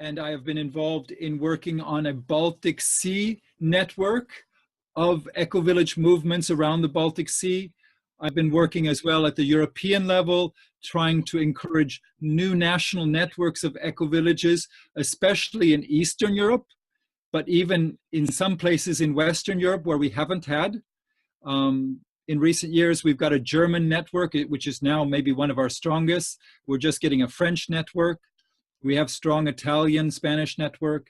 and I have been involved in working on a Baltic Sea network of eco-village movements around the Baltic Sea. I've been working as well at the European level, trying to encourage new national networks of eco-villages, especially in Eastern Europe, but even in some places in Western Europe where we haven't had. In recent years, we've got a German network, which is now maybe one of our strongest. We're just getting a French network. We have strong Italian, Spanish network.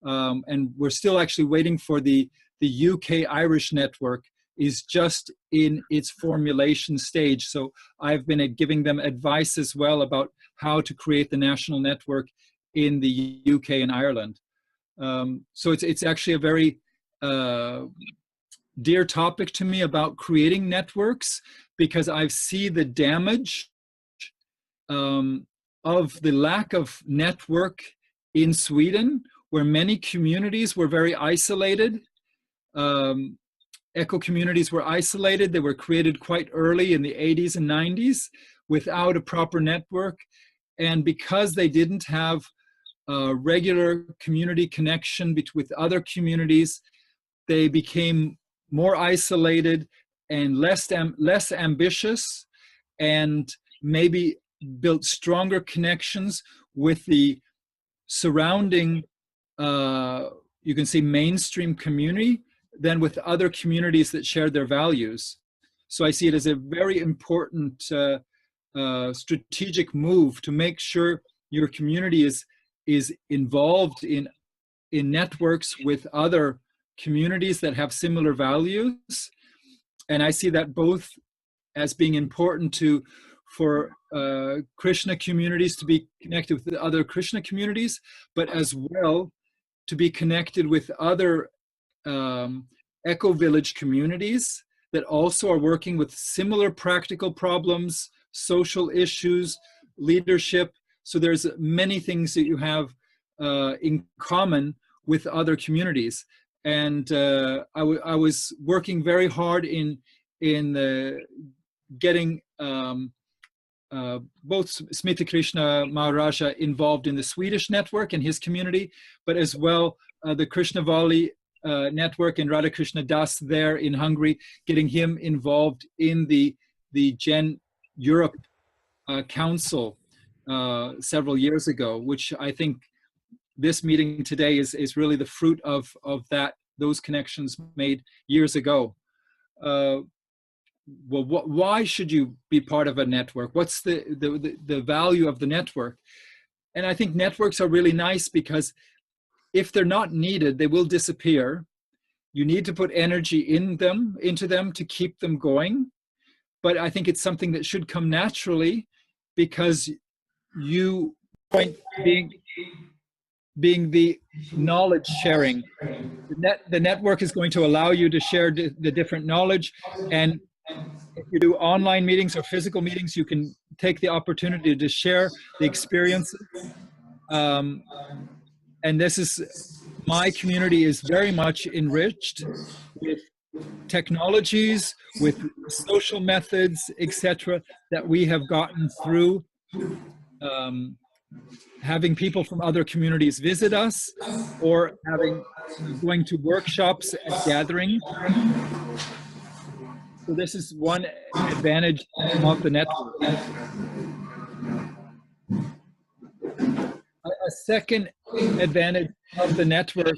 And we're still actually waiting for the UK-Irish network is just in its formulation stage. So I've been giving them advice as well about how to create the national network in the UK and Ireland. So it's actually a very dear topic to me about creating networks, because I see the damage of the lack of network in Sweden, where many communities were very isolated. Eco communities were isolated. They were created quite early in the 80s and 90s without a proper network. And because they didn't have a regular community connection with other communities, they became more isolated and less ambitious, and maybe built stronger connections with the surrounding, you can say, mainstream community than with other communities that shared their values. So I see it as a very important strategic move to make sure your community is involved in networks with other communities that have similar values. And I see that both as being important for Krishna communities to be connected with the other Krishna communities, but as well to be connected with other eco-village communities that also are working with similar practical problems, social issues, leadership. So there's many things that you have in common with other communities. And I was working very hard in getting both Smita Krishna Maharaja involved in the Swedish network and his community, but as well the Krishna Valley network and Radhakrishna Das there in Hungary, getting him involved in the Gen Europe Council several years ago, which I think this meeting today is really the fruit of those connections made years ago. Well, why should you be part of a network? What's the value of the network? And I think networks are really nice because if they're not needed, they will disappear. You need to put energy into them to keep them going. But I think it's something that should come naturally, because you being the knowledge sharing. The network is going to allow you to share the different knowledge. And if you do online meetings or physical meetings, you can take the opportunity to share the experiences. And my community is very much enriched with technologies, with social methods, etc., that we have gotten through having people from other communities visit us, or going to workshops and gatherings. So this is one advantage of the network. A second advantage of the network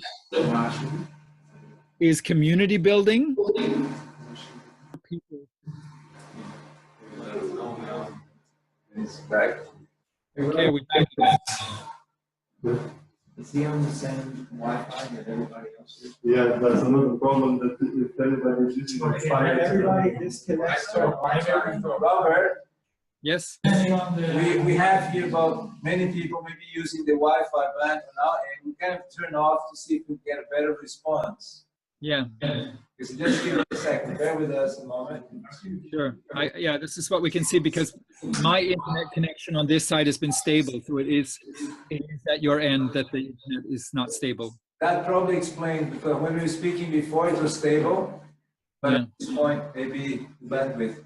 is community building. Okay, we got that. Is he on the same Wi-Fi that everybody else is? Yeah, that's another problem, that if everybody is using Wi-Fi, everybody disconnects from Wi-Fi. Robert? Yes. We have here about many people maybe using the Wi-Fi band now, and we kind of turn off to see if we get a better response. Yeah. Just give me a second. Bear with us a moment. Sure. Yeah, this is what we can see, because my internet connection on this side has been stable. So it is at your end that the internet is not stable. That probably explains, because when we were speaking before, it was stable. But Yeah. at this point, maybe bandwidth.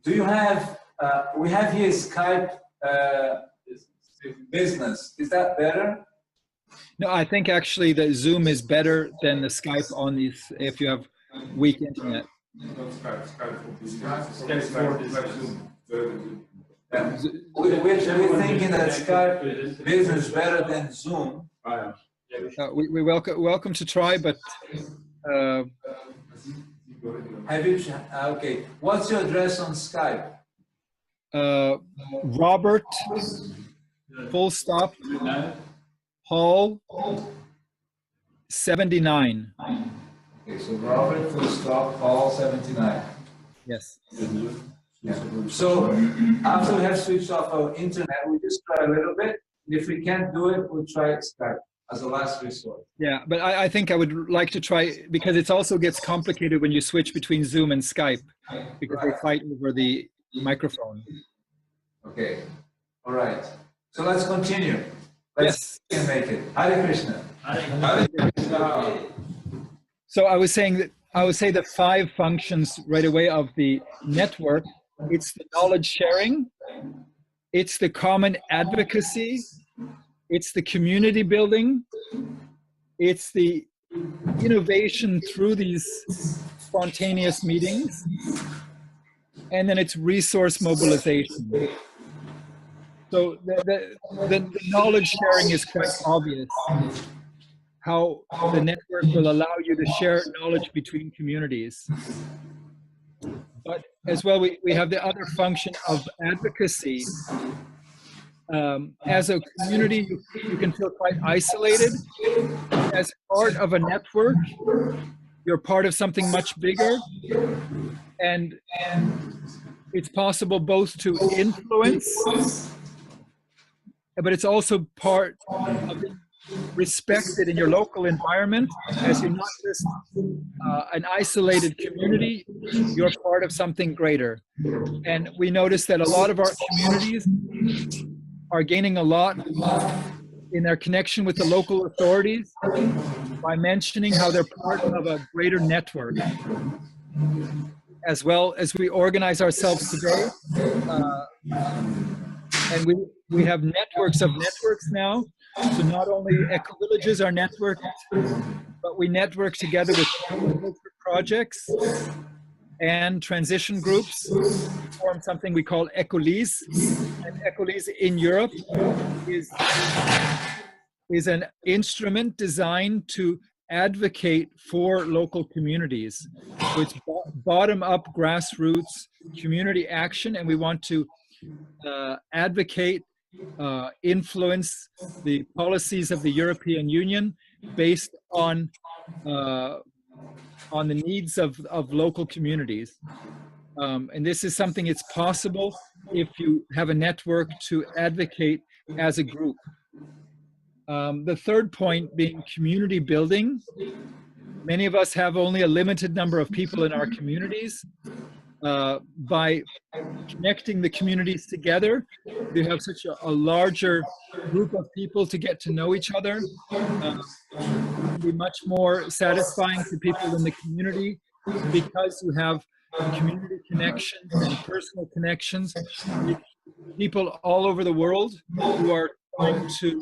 Do you have, we have here Skype business. Is that better? No, I think actually the Zoom is better than the Skype on these if you have weak internet. We're thinking that Skype business is better than Zoom. We welcome to try, but Have you? Okay. What's your address on Skype? Robert, full stop, Hall, 79. Okay, so Robert, full stop, Hall, 79. Yes. Yeah. So after we have switched off our internet, we just try a little bit. If we can't do it, we'll try Skype as a last resort. Yeah, but I think I would like to try, because it also gets complicated when you switch between Zoom and Skype, because they fight over the microphone. Okay. All right. So let's continue. Yes. Let's make it. Hare Krishna. Hare Krishna. So I was saying that I would say the 5 functions right away of the network. It's the knowledge sharing, it's the common advocacy, it's the community building, it's the innovation through these spontaneous meetings, and then it's resource mobilization. So the knowledge sharing is quite obvious, how the network will allow you to share knowledge between communities. But as well, we have the other function of advocacy. As a community, you can feel quite isolated. As part of a network, you're part of something much bigger. And it's possible both to influence, but it's also part of being respected in your local environment, as you're not just an isolated community, you're part of something greater. And we notice that a lot of our communities are gaining a lot in their connection with the local authorities by mentioning how they're part of a greater network. As well as we organize ourselves today, and we have networks of networks now. So not only eco-villages are networked, but we network together with projects and transition groups, form something we call Ecolise. And Ecolise in Europe is an instrument designed to advocate for local communities. So it's bottom-up grassroots community action, and we want to advocate, influence the policies of the European Union based on the needs of local communities. And this is something it's possible if you have a network to advocate as a group. The third point being community building. Many of us have only a limited number of people in our communities. By connecting the communities together, you have such a larger group of people to get to know each other. It be much more satisfying to people in the community because you have community connections and personal connections with people all over the world who are trying to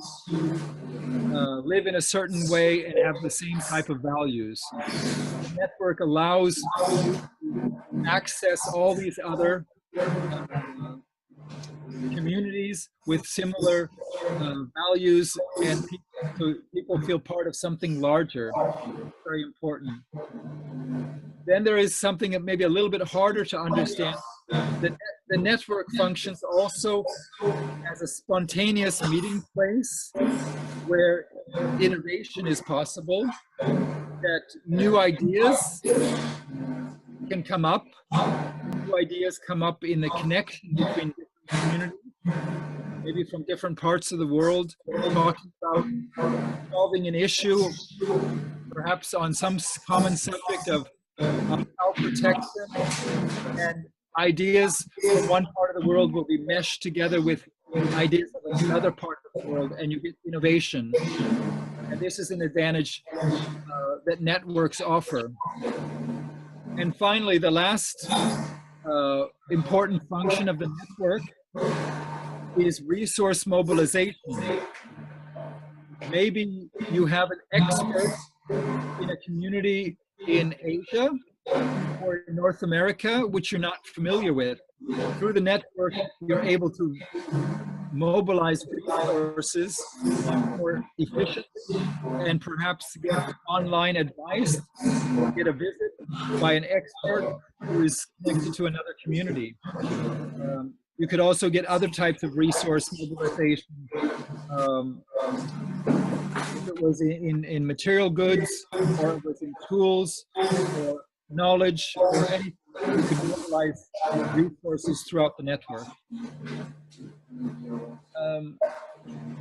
live in a certain way and have the same type of values. The network allows you to access all these other communities with similar values, and people feel part of something larger. Very important. Then there is something that may be a little bit harder to understand. The network functions also as a spontaneous meeting place where innovation is possible, that new ideas can come up. New ideas come up in the connection between different communities, maybe from different parts of the world, talking about solving an issue, perhaps on some common subject of child protection, and ideas from one part of the world will be meshed together with ideas of another part of the world, and you get innovation. And this is an advantage that networks offer. And finally, the last important function of the network is resource mobilization. Maybe you have an expert in a community in Asia or in North America, which you're not familiar with. Through the network, you're able to mobilize resources more efficiently and perhaps get online advice, get a visit by an expert who is connected to another community. You could also get other types of resource mobilization. If it was in material goods, or it was in tools, or knowledge, or anything, you could mobilize resources throughout the network.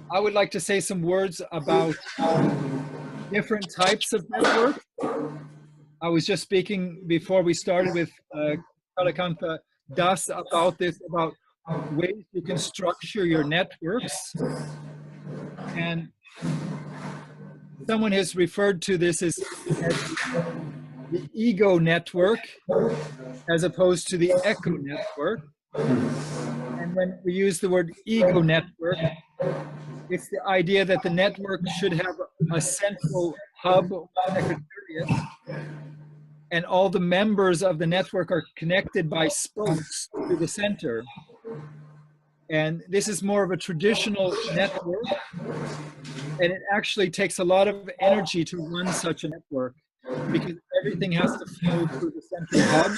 I would like to say some words about different types of networks. I was just speaking before we started with Kalakanta Das about this, about ways you can structure your networks. And someone has referred to this as the ego network as opposed to the echo network. And when we use the word ego network, it's the idea that the network should have a central hub or secretariat, and all the members of the network are connected by spokes to the center. And this is more of a traditional network, and it actually takes a lot of energy to run such a network because everything has to flow through the central hub.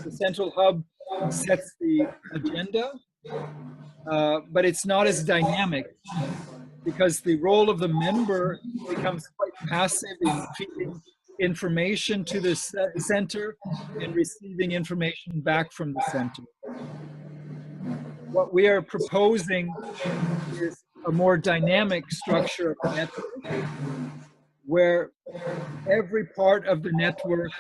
The central hub sets the agenda, but it's not as dynamic because the role of the member becomes quite passive in feeding information to the center and receiving information back from the center. What we are proposing is a more dynamic structure of the network where every part of the network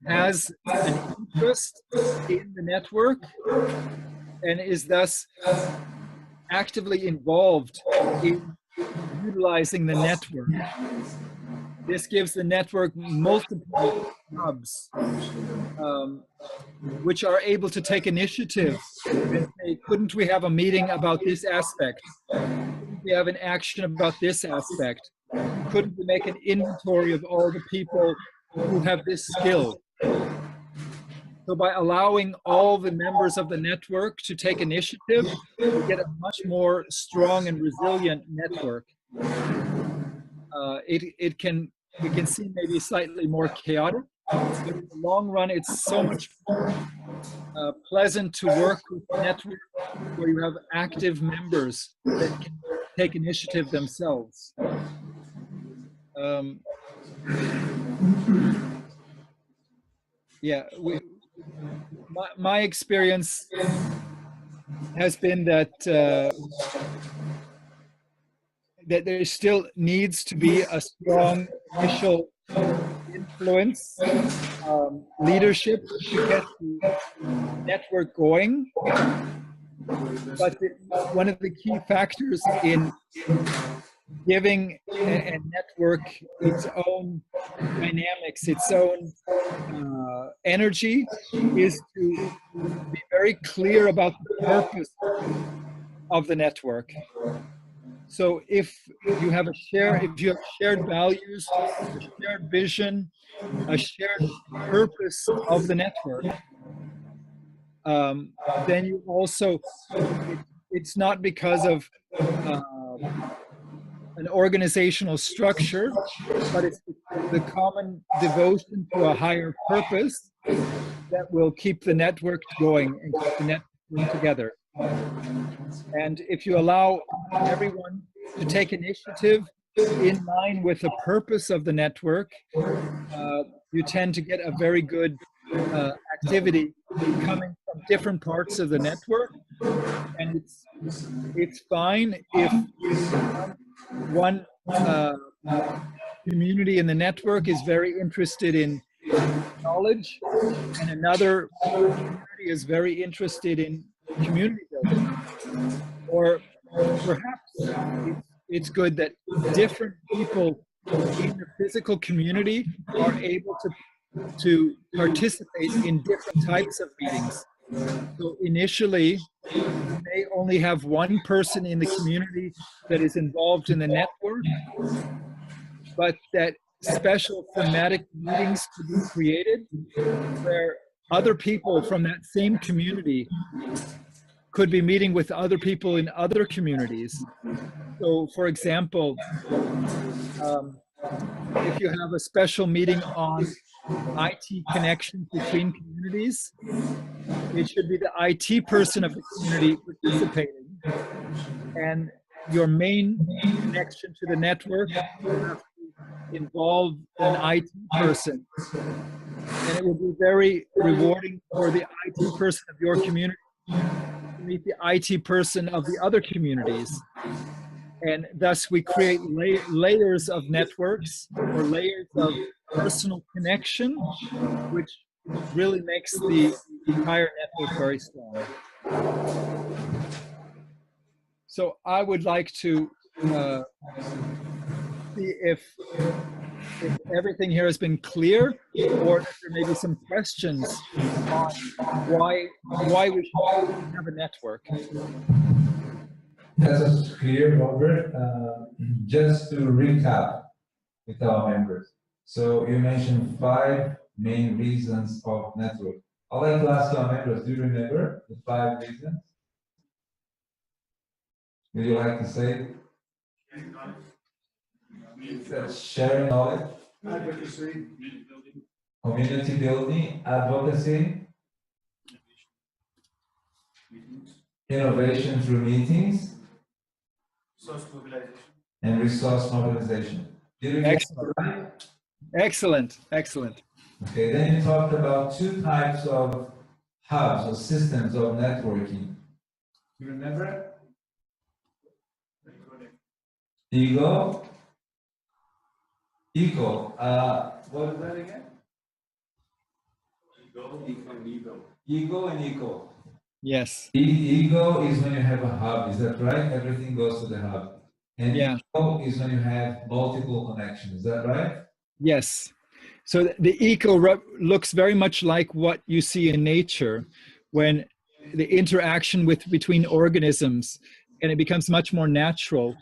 has an interest in the network and is thus actively involved in utilizing the network. This gives the network multiple hubs, which are able to take initiative and say, couldn't we have a meeting about this aspect? Couldn't we have an action about this aspect? Couldn't we make an inventory of all the people who have this skill? So by allowing all the members of the network to take initiative, we get a much more strong and resilient network. It can seem maybe slightly more chaotic, but in the long run, it's so much more pleasant to work with a network where you have active members that can take initiative themselves. Yeah, my experience has been that that there still needs to be a strong initial influence, leadership to get the network going. But one of the key factors in giving a network its own dynamics, its own energy, is to be very clear about the purpose of the network. So if you have shared values, a shared vision, a shared purpose of the network, then you also, it's not because of an organizational structure, but it's the common devotion to a higher purpose that will keep the network going and keep the network together. And if you allow everyone to take initiative in line with the purpose of the network, you tend to get a very good activity coming from different parts of the network. And it's fine if one community in the network is very interested in knowledge and another community is very interested in community building. Or perhaps it's good that different people in the physical community are able to participate in different types of meetings. So initially, you only have one person in the community that is involved in the network, but that special thematic meetings could be created where other people from that same community could be meeting with other people in other communities. So, for example, if you have a special meeting on IT connections between communities, it should be the IT person of the community participating, and your main connection to the network will have to involve an IT person. And it will be very rewarding for the IT person of your community to meet the IT person of the other communities. And thus we create layers of networks or layers of personal connection, which really makes the entire network very strong. So I would like to see if everything here has been clear, or if there may be some questions on why we should have a network. That's clear, Robert. Just to recap with our members. So you mentioned 5 main reasons of network. I'd like to ask our members, do you remember the 5 reasons? Would you like to say? Sharing knowledge, Advocacy, community building, advocacy, innovation through meetings, resource mobilization. and resource mobilization. Did we get it right? Excellent, excellent. Okay, then you talked about 2 types of hubs or systems of networking. You remember it? Ego. Ego. What is that again? Ego and ego. Yes. Ego is when you have a hub, is that right? Everything goes to the hub. And Yeah. ego is when you have multiple connections, is that right? Yes. So the eco looks very much like what you see in nature when the interaction between organisms, and it becomes much more natural.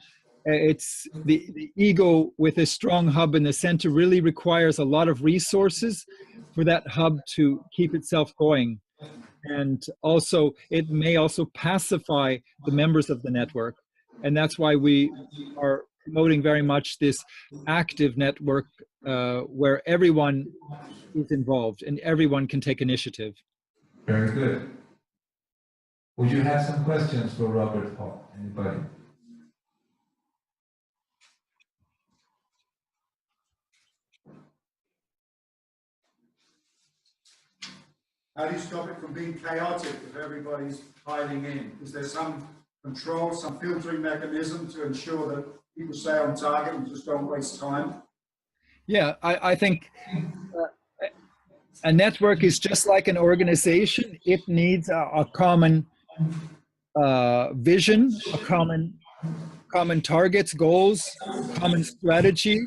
It's the ego with a strong hub in the center really requires a lot of resources for that hub to keep itself going. And also, it may also pacify the members of the network. And that's why we are promoting very much this active network where everyone is involved and everyone can take initiative. Very good. Would you have some questions for Robert Hall? Anybody? How do you stop it from being chaotic if everybody's piling in? Is there some control, some filtering mechanism to ensure that people stay on target and just don't waste time? Yeah, I think a network is just like an organization. It needs a common vision, a common targets, goals, common strategy,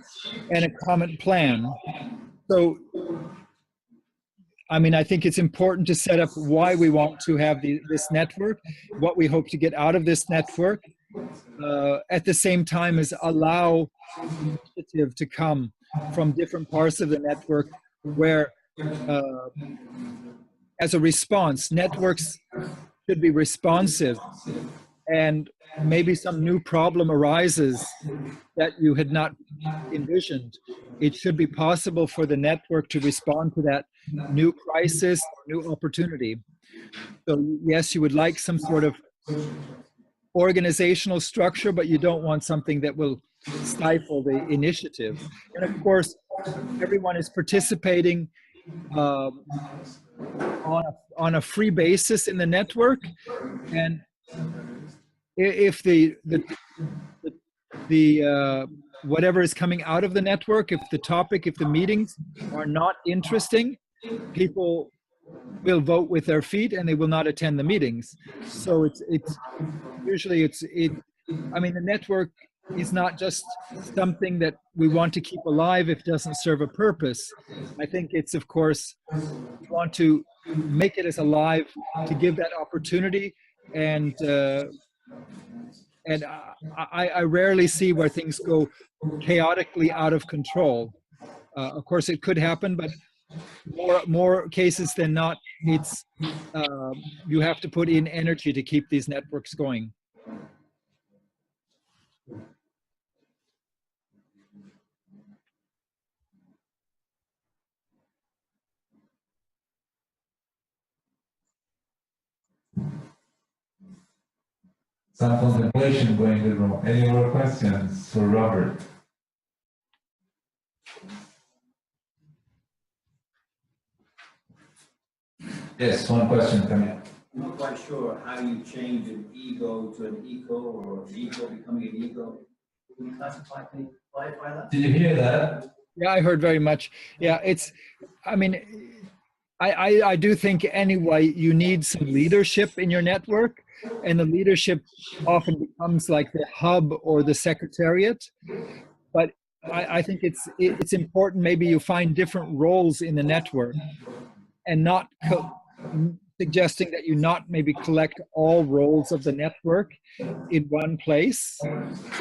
and a common plan. So, I mean, I think it's important to set up why we want to have this network, what we hope to get out of this network, at the same time as allow initiative to come from different parts of the network where, as a response, networks should be responsive, and maybe some new problem arises that you had not envisioned. It should be possible for the network to respond to that new crisis or new opportunity. So yes, you would like some sort of organizational structure, but you don't want something that will stifle the initiative. And of course, everyone is participating on a free basis in the network, and if the whatever is coming out of the network, if the meetings are not interesting, people will vote with their feet and they will not attend the meetings. So it's usually I mean, the network is not just something that we want to keep alive if it doesn't serve a purpose. I think it's, of course, we want to make it as alive, to give that opportunity and I rarely see where things go chaotically out of control. Of course, it could happen, but more cases than not, it's you have to put in energy to keep these networks going. Some contemplation going in the room. Any more questions for Robert? Yes, one question coming up. I'm not quite sure how you change an ego to an eco, or an ego becoming an ego. Can you clarify that? Did you hear that? Yeah, I heard very much. Yeah, it's, I mean, I do think anyway, you need some leadership in your network, and the leadership often becomes like the hub or the secretariat. But I think it's important maybe you find different roles in the network, and not suggesting that you not maybe collect all roles of the network in one place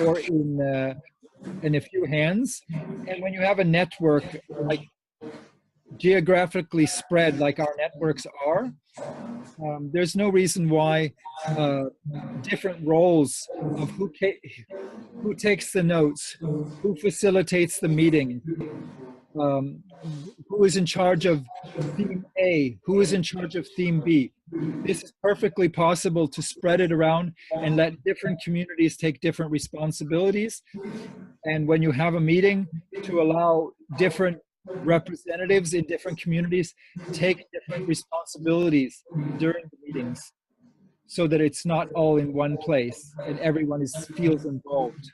or in a few hands. And when you have a network like geographically spread like our networks are, there's no reason why different roles of who takes the notes, who facilitates the meeting, who is in charge of theme A, who is in charge of theme B. This is perfectly possible to spread it around and let different communities take different responsibilities. And when you have a meeting, to allow different representatives in different communities take different responsibilities during the meetings, so that it's not all in one place and everyone feels involved.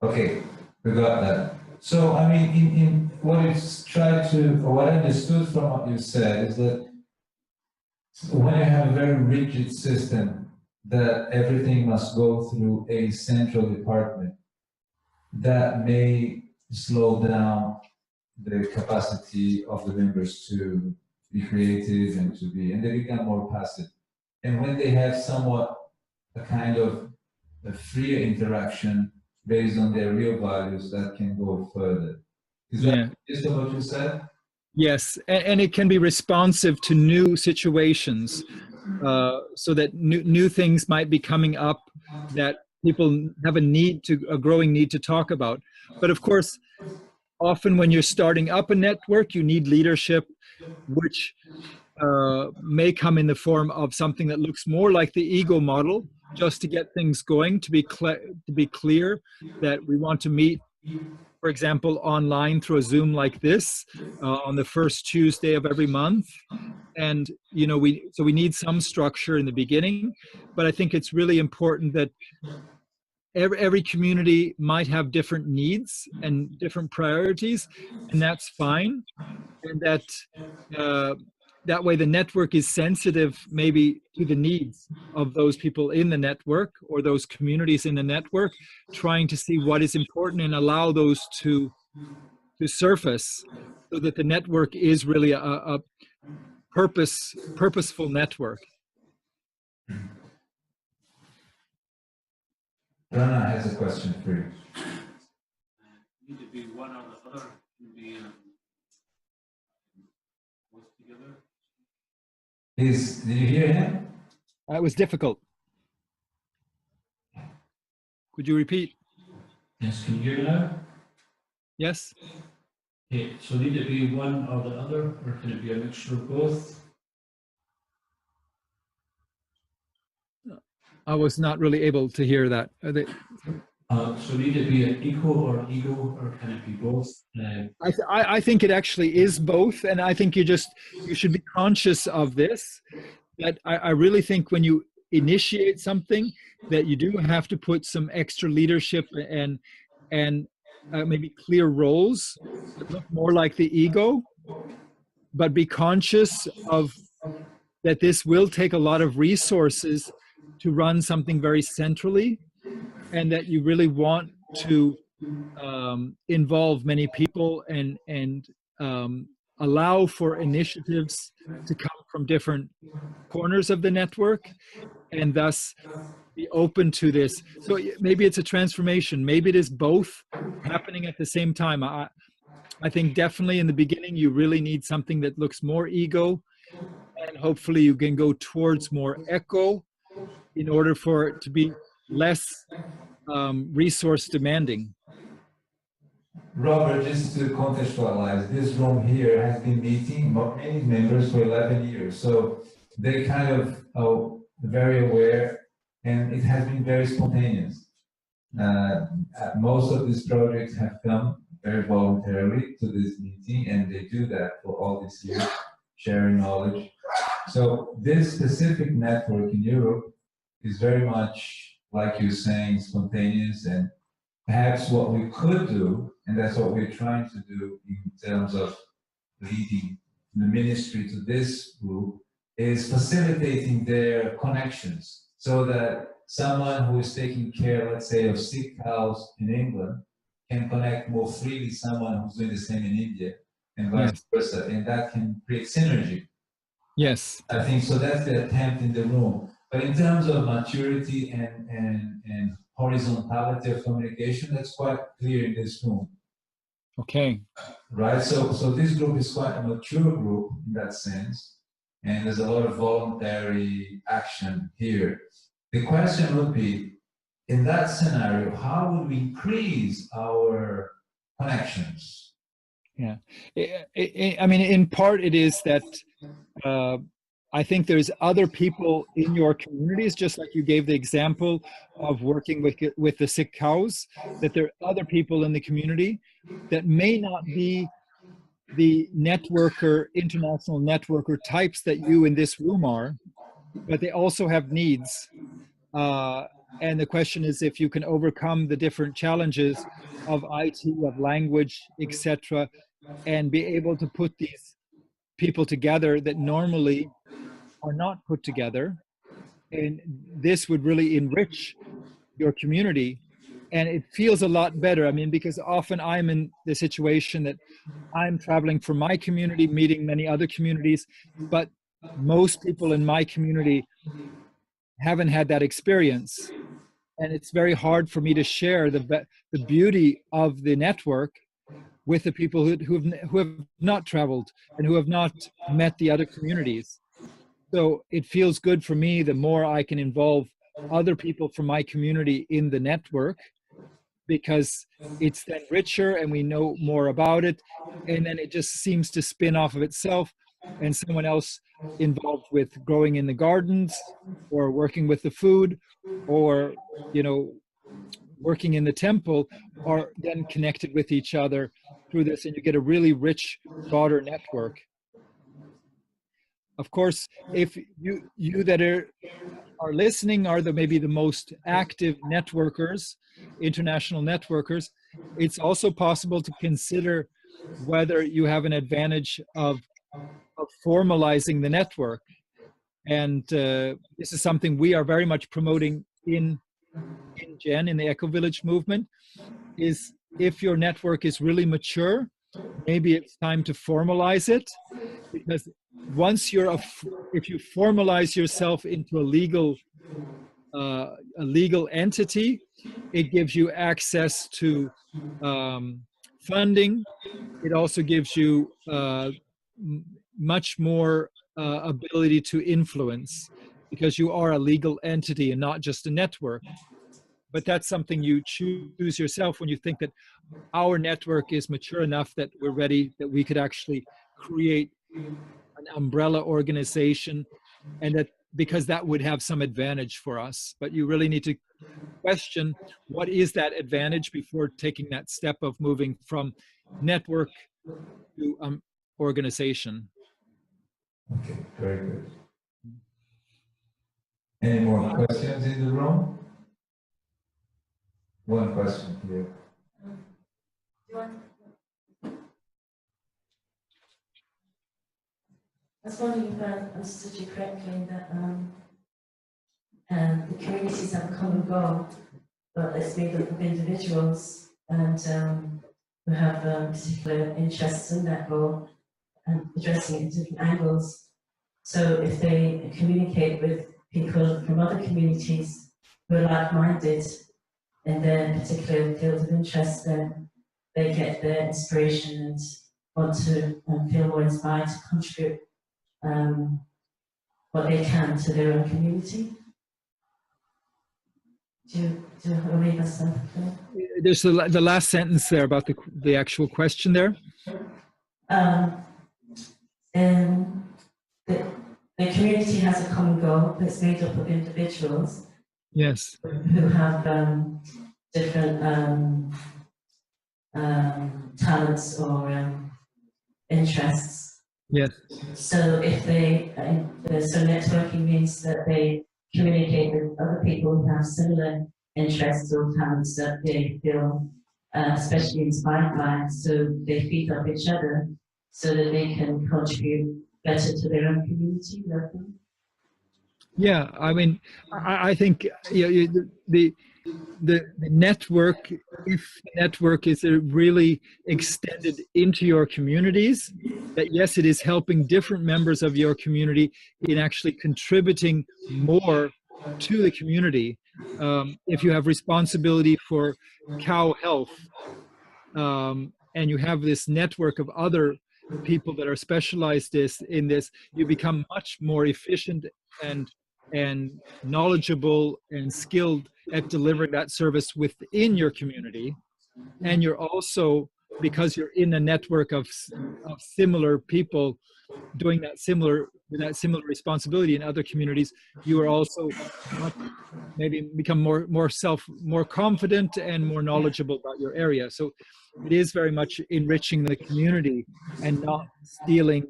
Okay, we got that. So, I mean, in what what I understood from what you said is that when you have a very rigid system that everything must go through a central department, that may slow down the capacity of the members to be creative and they become more passive. And when they have somewhat a kind of a freer interaction based on their real values, that can go further. Is that just what you said? Yes, and it can be responsive to new situations, so that new things might be coming up that people have a growing need to talk about. But of course, often when you're starting up a network, you need leadership, which may come in the form of something that looks more like the ego model, just to get things going, to be clear that we want to meet, for example, online through a Zoom like this on the first Tuesday of every month. And we need some structure in the beginning, but I think it's really important that every community might have different needs and different priorities, and that's fine. And that way the network is sensitive maybe to the needs of those people in the network or those communities in the network, trying to see what is important and allow those to surface, so that the network is really a purposeful network. Rana has a question for you. Need to be one or the other can be work together. Did you hear him? It was difficult. Could you repeat? Yes, can you hear me now? Yes? Okay, so need it be one or the other, or can it be a mixture of both? I was not really able to hear that. So need it be an eco or ego, or can it be both? I think it actually is both, and I think you should be conscious of this. That I really think when you initiate something, that you do have to put some extra leadership and maybe clear roles that look more like the ego, but be conscious of that this will take a lot of resources to run something very centrally, and that you really want to involve many people and allow for initiatives to come from different corners of the network, and thus be open to this. So maybe it's a transformation. Maybe it is both happening at the same time. I think definitely in the beginning, you really need something that looks more ego, and hopefully you can go towards more echo in order for it to be less resource demanding. Robert, just to contextualize, this room here has been meeting many members for 11 years. So they kind of are very aware, and it has been very spontaneous. Most of these projects have come very voluntarily to this meeting, and they do that for all these years, sharing knowledge. So this specific network in Europe is very much, like you're saying, spontaneous, and perhaps what we could do, and that's what we're trying to do in terms of leading the ministry to this group, is facilitating their connections so that someone who is taking care, let's say, of sick cows in England can connect more freely someone who's doing the same in India, and vice versa, and that can create synergy. Yes. I think so. That's the attempt in the room. But in terms of maturity and horizontality of communication, that's quite clear in this room. Okay. Right. So this group is quite a mature group in that sense, and there's a lot of voluntary action here. The question would be, in that scenario, how would we increase our connections? Yeah. I mean, in part, it is that I think there's other people in your communities, just like you gave the example of working with the sick cows, that there are other people in the community that may not be the networker, international networker types that you in this room are, but they also have needs. And the question is if you can overcome the different challenges of IT, of language, etc., and be able to put these people together that normally are not put together. And this would really enrich your community. And it feels a lot better. I mean, because often I'm in the situation that I'm traveling from my community, meeting many other communities, but most people in my community haven't had that experience. And it's very hard for me to share the beauty of the network with the people who have not traveled and who have not met the other communities. So it feels good for me the more I can involve other people from my community in the network, because it's then richer and we know more about it, and then it just seems to spin off of itself, and someone else involved with growing in the gardens or working with the food or working in the temple are then connected with each other through this, and you get a really rich, broader network. Of course, if you that are listening are maybe the most active networkers, international networkers, it's also possible to consider whether you have an advantage of formalizing the network. And this is something we are very much promoting in GEN, in the Eco Village movement, is if your network is really mature, maybe it's time to formalize it, because once if you formalize yourself into a legal entity, it gives you access to funding. It also gives you much more ability to influence, because you are a legal entity and not just a network. But that's something you choose yourself when you think that our network is mature enough that we're ready, that we could actually create an umbrella organization, and that because that would have some advantage for us. But you really need to question what is that advantage before taking that step of moving from network to organization. Okay, very good. Any more questions in the room? One question here. I was wondering if I understood you correctly that the communities have come and go, but it's made up of individuals and who have particular interests in that goal, addressing it in different angles. So if they communicate with people from other communities who are like-minded in their particular field of interest, then they get their inspiration and want to feel more inspired to contribute what they can to their own community. Do you read myself? There's the last sentence there about the actual question there. And the community has a common goal that's made up of individuals. Yes. Who have different talents or interests. Yes. So if they, so networking means that they communicate with other people who have similar interests or talents that they feel especially inspired by, so they feed off each other so that they can contribute better to their own community. Yeah, I mean, I think the network, if the network is really extended into your communities, that yes, it is helping different members of your community in actually contributing more to the community. If you have responsibility for cow health, and you have this network of other people that are specialized in this, you become much more efficient and knowledgeable and skilled at delivering that service within your community. And you're also, because you're in a network of similar people doing that similar responsibility in other communities, you are also maybe become more confident and more knowledgeable about your area. So it is very much enriching the community and not stealing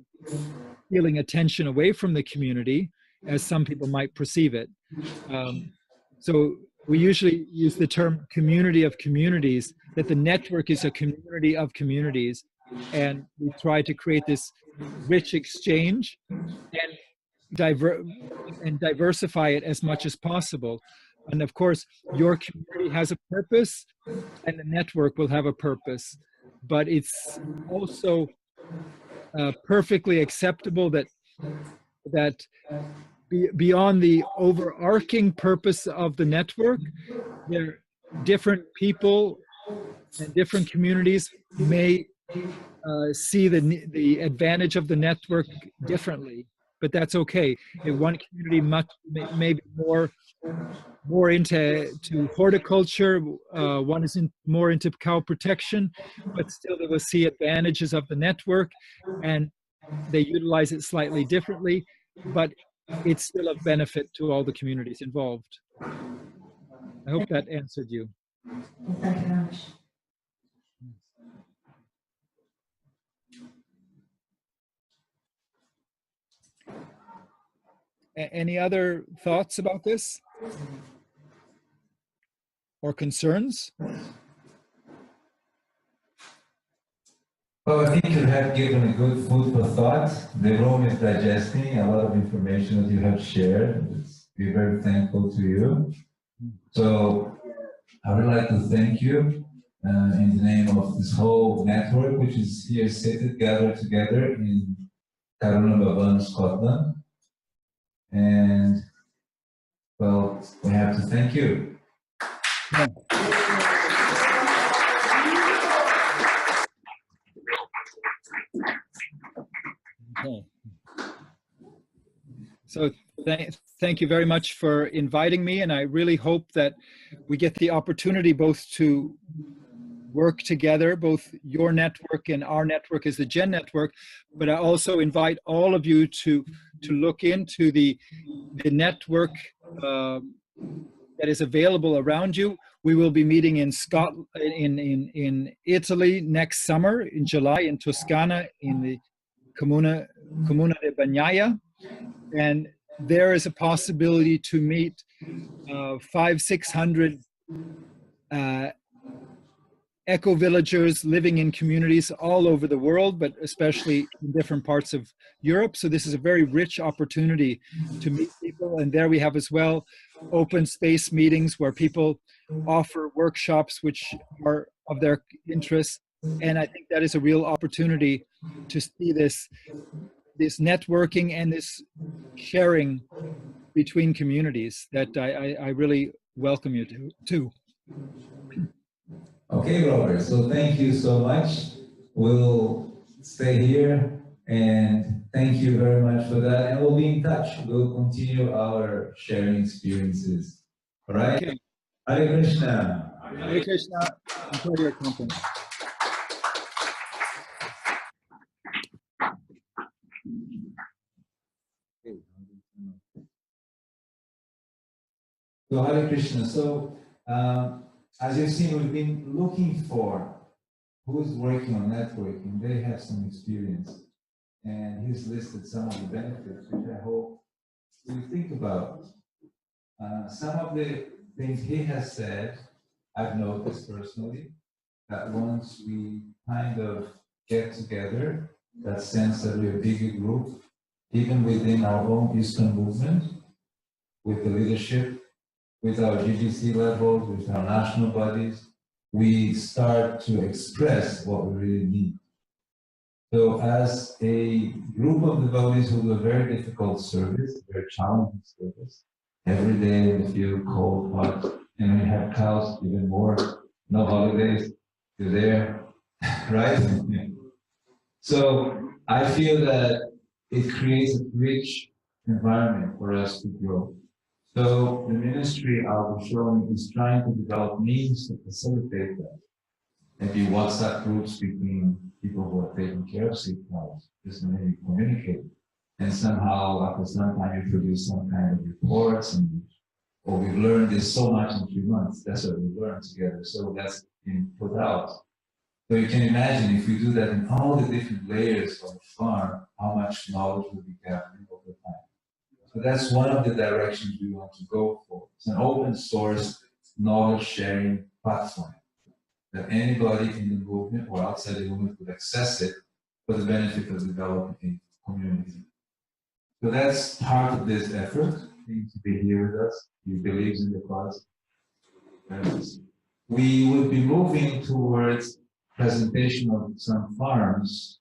attention away from the community, as some people might perceive it. So we usually use the term community of communities, that the network is a community of communities, and we try to create this rich exchange and diversify it as much as possible. And of course, your community has a purpose and the network will have a purpose, but it's also perfectly acceptable that beyond the overarching purpose of the network, there different people and different communities may see the advantage of the network differently, but that's okay. If one community may be more into horticulture, one is more into cow protection, but still they will see advantages of the network and they utilize it slightly differently, but it's still of benefit to all the communities involved. I hope that answered you. Thank you very much. Any other thoughts about this or concerns? Well, I think you have given a good food for thought. The room is digesting a lot of information that you have shared. We're very thankful to you. So I would like to thank you in the name of this whole network, which is here seated, gathered together in Karuna, Bhavan, Scotland. And, well, we have to thank you. Yeah. Okay. So thank you very much for inviting me, and I really hope that we get the opportunity both to work together, both your network and our network as the Gen Network, but I also invite all of you to look into the network that is available around you. We will be meeting in Scotland, in Italy next summer, in July, in Toscana, in the Comuna de Bagnaia, and there is a possibility to meet 500-600 eco-villagers living in communities all over the world, but especially in different parts of Europe. So this is a very rich opportunity to meet people. And there we have as well open space meetings where people offer workshops which are of their interest. And I think that is a real opportunity to see this networking and this sharing between communities that I really welcome you to. Okay, Robert, so thank you so much. We'll stay here and thank you very much for that. And we'll be in touch. We'll continue our sharing experiences. All right? Okay. Hare Krishna. Hare Krishna. Enjoy your company. So Hare Krishna. So as you've seen, we've been looking for who's working on networking. They have some experience, and he's listed some of the benefits, which I hope you think about. Some of the things he has said, I've noticed personally, that once we kind of get together, that sense that we're a bigger group, even within our own ISKCON movement, with the leadership, with our GGC levels, with our national bodies, we start to express what we really need. So as a group of devotees who do a very difficult service, very challenging service, every day in the field, cold, hot, and when you have cows, even more, no holidays, you're there, right? So I feel that it creates a rich environment for us to grow. So the ministry I'll be showing is trying to develop means to facilitate that. Maybe WhatsApp groups between people who are taking care of sick cows, just maybe communicate. And somehow after some time you produce some kind of reports and or we've learned this so much in 3 months, that's what we learned together. So that's been put out. So you can imagine if we do that in all the different layers of the farm, how much knowledge will be gathering over time. So that's one of the directions we want to go for. It's an open source knowledge sharing platform that anybody in the movement or outside the movement could access it for the benefit of developing a community. So that's part of this effort. He to be here with us. He believes in the cause. We will be moving towards presentation of some farms